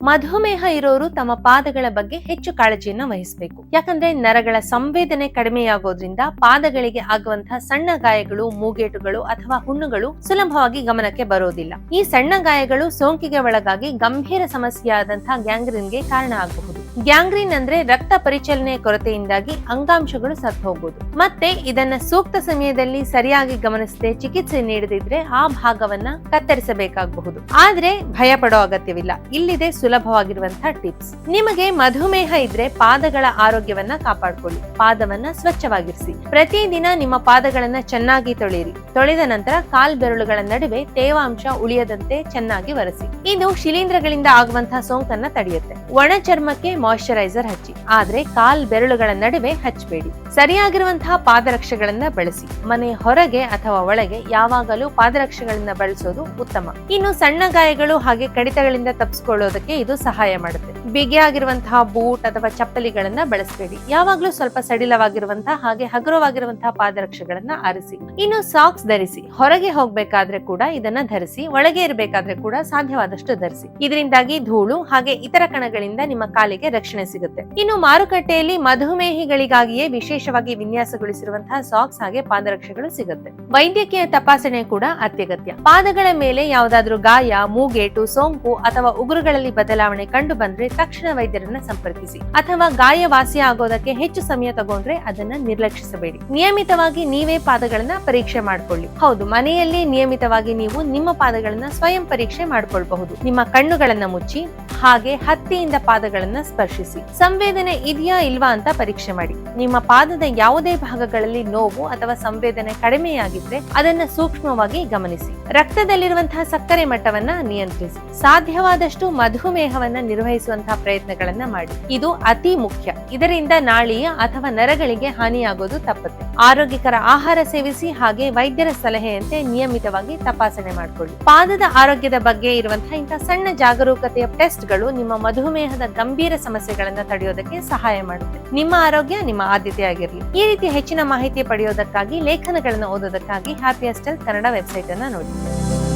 ಮಧುಮೇಹ ಇರೋರು ತಮ್ಮ ಪಾದಗಳ ಬಗ್ಗೆ ಹೆಚ್ಚು ಕಾಳಜಿಯನ್ನ ವಹಿಸಬೇಕು. ಯಾಕಂದ್ರೆ ನರಗಳ ಸಂವೇದನೆ ಕಡಿಮೆಯಾಗೋದ್ರಿಂದ ಪಾದಗಳಿಗೆ ಆಗುವಂತಹ ಸಣ್ಣ ಗಾಯಗಳು, ಮೂಗೇಟುಗಳು ಅಥವಾ ಹುಣ್ಣುಗಳು ಸುಲಭವಾಗಿ ಗಮನಕ್ಕೆ ಬರೋದಿಲ್ಲ. ಈ ಸಣ್ಣ ಗಾಯಗಳು ಸೋಂಕಿಗೆ ಒಳಗಾಗಿ ಗಂಭೀರ ಸಮಸ್ಯೆಯಾದಂತಹ ಗ್ಯಾಂಗ್ರೀನ್ಗೆ ಕಾರಣ ಆಗಬಹುದು. ಗ್ಯಾಂಗ್ರೀನ್ ಅಂದ್ರೆ ರಕ್ತ ಪರಿಚಲನೆಯ ಕೊರತೆಯಿಂದಾಗಿ ಅಂಗಾಂಶಗಳು ಸತ್ತು ಹೋಗುವುದು. ಮತ್ತೆ ಇದನ್ನ ಸೂಕ್ತ ಸಮಯದಲ್ಲಿ ಸರಿಯಾಗಿ ಗಮನಿಸದೆ ಚಿಕಿತ್ಸೆ ನೀಡದಿದ್ರೆ ಆ ಭಾಗವನ್ನ ಕತ್ತರಿಸಬೇಕಾಗಬಹುದು. ಆದ್ರೆ ಭಯ ಪಡೋ ಅಗತ್ಯವಿಲ್ಲ. ಇಲ್ಲಿದೆ ಸುಲಭವಾಗಿರುವಂತಹ ಟಿಪ್ಸ್. ನಿಮಗೆ ಮಧುಮೇಹ ಇದ್ರೆ ಪಾದಗಳ ಆರೋಗ್ಯವನ್ನ ಕಾಪಾಡಿಕೊಳ್ಳಿ. ಪಾದವನ್ನ ಸ್ವಚ್ಛವಾಗಿರಿಸಿ. ಪ್ರತಿದಿನ ನಿಮ್ಮ ಪಾದಗಳನ್ನ ಚೆನ್ನಾಗಿ ತೊಳೆಯಿರಿ. ತೊಳೆದ ನಂತರ ಕಾಲ್ ಬೆರಳುಗಳ ನಡುವೆ ತೇವಾಂಶ ಉಳಿಯದಂತೆ ಚೆನ್ನಾಗಿ ಒರೆಸಿ. ಇದು ಶಿಲೀಂಧ್ರಗಳಿಂದ ಆಗುವಂತಹ ಸೋಂಕನ್ನ ತಡೆಯುತ್ತೆ. ಒಣ ಚರ್ಮಕ್ಕೆ ಮಾಯಿಶ್ಚರೈಸರ್ ಹಚ್ಚಿ, ಆದ್ರೆ ಕಾಲ್ ಬೆರಳುಗಳ ನಡುವೆ ಹಚ್ಚಬೇಡಿ. ಸರಿಯಾಗಿರುವಂತಹ ಪಾದರಕ್ಷೆಗಳನ್ನ ಬಳಸಿ. ಮನೆ ಹೊರಗೆ ಅಥವಾ ಒಳಗೆ ಯಾವಾಗಲೂ ಪಾದರಕ್ಷೆಗಳನ್ನ ಬಳಸೋದು ಉತ್ತಮ. ಇನ್ನು ಸಣ್ಣ ಗಾಯಗಳು ಹಾಗೆ ಕಡಿತಗಳಿಂದ ತಪ್ಪಿಸಿಕೊಳ್ಳೋದಕ್ಕೆ ಇದು ಸಹಾಯ ಮಾಡುತ್ತೆ. ಬಿಗಿಯಾಗಿರುವಂತಹ ಬೂಟ್ ಅಥವಾ ಚಪ್ಪಲಿಗಳನ್ನ ಬಳಸಬೇಡಿ. ಯಾವಾಗ್ಲೂ ಸ್ವಲ್ಪ ಸಡಿಲವಾಗಿರುವಂತಹ ಹಾಗೆ ಹಗುರವಾಗಿರುವಂತಹ ಪಾದರಕ್ಷೆಗಳನ್ನ ಆರಿಸಿ. ಇನ್ನು ಸಾಕ್ಸ್ ಧರಿಸಿ. ಹೊರಗೆ ಹೋಗ್ಬೇಕಾದ್ರೆ ಕೂಡ ಇದನ್ನ ಧರಿಸಿ. ಒಳಗೆ ಇರಬೇಕಾದ್ರೆ ಕೂಡ ಸಾಧ್ಯವಾದಷ್ಟು ಧರಿಸಿ. ಇದರಿಂದಾಗಿ ಧೂಳು ಹಾಗೆ ಇತರ ಕಣಗಳಿಂದ ನಿಮ್ಮ ಕಾಲಿಗೆ ರಕ್ಷಣೆ ಸಿಗುತ್ತೆ. ಇನ್ನು ಮಾರುಕಟ್ಟೆಯಲ್ಲಿ ಮಧುಮೇಹಿಗಳಿಗಾಗಿಯೇ ವಿಶೇಷವಾಗಿ ವಿನ್ಯಾಸಗೊಳಿಸಿರುವಂತಹ ಸಾಕ್ಸ್ ಹಾಗೆ ಪಾದರಕ್ಷೆಗಳು ಸಿಗುತ್ತೆ. ವೈದ್ಯಕೀಯ ತಪಾಸಣೆ ಕೂಡ ಅತ್ಯಗತ್ಯ. ಪಾದಗಳ ಮೇಲೆ ಯಾವುದಾದ್ರೂ ಗಾಯ, ಮೂಗೇಟು, ಸೋಂಕು ಅಥವಾ ಉಗುರುಗಳಲ್ಲಿ ಬದಲಾವಣೆ ಕಂಡು ಬಂದ್ರೆ ತಕ್ಷಣ ವೈದ್ಯರನ್ನ ಸಂಪರ್ಕಿಸಿ. ಅಥವಾ ಗಾಯ ವಾಸಿ ಆಗೋದಕ್ಕೆ ಹೆಚ್ಚು ಸಮಯ ತಗೊಂಡ್ರೆ ಅದನ್ನ ನಿರ್ಲಕ್ಷಿಸಬೇಡಿ. ನಿಯಮಿತವಾಗಿ ನೀವೇ ಪಾದಗಳನ್ನ ಪರೀಕ್ಷೆ ಮಾಡ್ಕೊಳ್ಳಿ. ಹೌದು, ಮನೆಯಲ್ಲಿ ನಿಯಮಿತವಾಗಿ ನೀವು ನಿಮ್ಮ ಪಾದಗಳನ್ನ ಸ್ವಯಂ ಪರೀಕ್ಷೆ ಮಾಡ್ಕೊಳ್ಬಹುದು. ನಿಮ್ಮ ಕಣ್ಣುಗಳನ್ನ ಮುಚ್ಚಿ ಹಾಗೆ ಹತ್ತಿಯಿಂದ ಪಾದಗಳನ್ನ ಸ್ಪರ್ಶಿಸಿ. ಸಂವೇದನೆ ಇದೆಯಾ ಇಲ್ವಾ ಅಂತ ಪರೀಕ್ಷೆ ಮಾಡಿ. ನಿಮ್ಮ ಪಾದದ ಯಾವುದೇ ಭಾಗಗಳಲ್ಲಿ ನೋವು ಅಥವಾ ಸಂವೇದನೆ ಕಡಿಮೆಯಾಗಿದ್ರೆ ಅದನ್ನ ಸೂಕ್ಷ್ಮವಾಗಿ ಗಮನಿಸಿ. ರಕ್ತದಲ್ಲಿರುವಂತಹ ಸಕ್ಕರೆ ಮಟ್ಟವನ್ನ ನಿಯಂತ್ರಿಸಿ. ಸಾಧ್ಯವಾದಷ್ಟು ಮಧುಮೇಹವನ್ನ ನಿರ್ವಹಿಸುವಂತಹ ಪ್ರಯತ್ನಗಳನ್ನ ಮಾಡಿ. ಇದು ಅತಿ ಮುಖ್ಯ. ಇದರಿಂದ ನಾಳೀಯ ಅಥವಾ ನರಗಳಿಗೆ ಹಾನಿಯಾಗೋದು ತಪ್ಪುತ್ತೆ. ಆರೋಗ್ಯಕರ ಆಹಾರ ಸೇವಿಸಿ ಹಾಗೆ ವೈದ್ಯರ ಸಲಹೆಯಂತೆ ನಿಯಮಿತವಾಗಿ ತಪಾಸಣೆ ಮಾಡಿಕೊಳ್ಳಿ. ಪಾದದ ಆರೋಗ್ಯದ ಬಗ್ಗೆ ಇರುವಂತಹ ಇಂತಹ ಸಣ್ಣ ಜಾಗರೂಕತೆಯ ಟೆಸ್ಟ್ಗಳು ನಿಮ್ಮ ಮಧುಮೇಹದ ಗಂಭೀರ ಸಮಸ್ಯೆಗಳನ್ನ ತಡೆಯೋದಕ್ಕೆ ಸಹಾಯ ಮಾಡುತ್ತೆ. ನಿಮ್ಮ ಆರೋಗ್ಯ ನಿಮ್ಮ ಆದ್ಯತೆಯಾಗಿರಲಿ. ಈ ರೀತಿ ಹೆಚ್ಚಿನ ಮಾಹಿತಿ ಪಡೆಯೋದಕ್ಕಾಗಿ, ಲೇಖನಗಳನ್ನು ಓದೋದಕ್ಕಾಗಿ ಹ್ಯಾಪಿಯಸ್ಟ್ ಹೆಲ್ತ್ ಕನ್ನಡ ವೆಬ್ಸೈಟ್ ಅನ್ನ ನೋಡಿ.